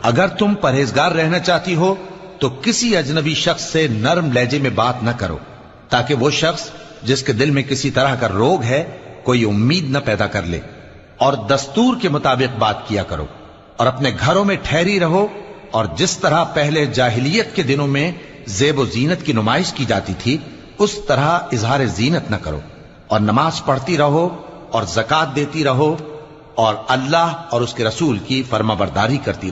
अगर तुम परहेजगार रहना चाहती हो तो किसी अजनबी शख्स से नर्म लहजे में बात न करो, ताकि वो शख्स जिसके दिल में किसी तरह का रोग है कोई उम्मीद न पैदा कर ले। और दस्तूर के मुताबिक बात किया करो और अपने घरों में ठहरी रहो, और जिस तरह पहले जाहिलियत के दिनों में ज़ेब जीनत की नुमाइश की जाती थी उस तरह इजहार जीनत न करो, और नमाज पढ़ती रहो और ज़कात देती रहो और अल्लाह और उसके रसूल की फर्माबरदारी करती रहो।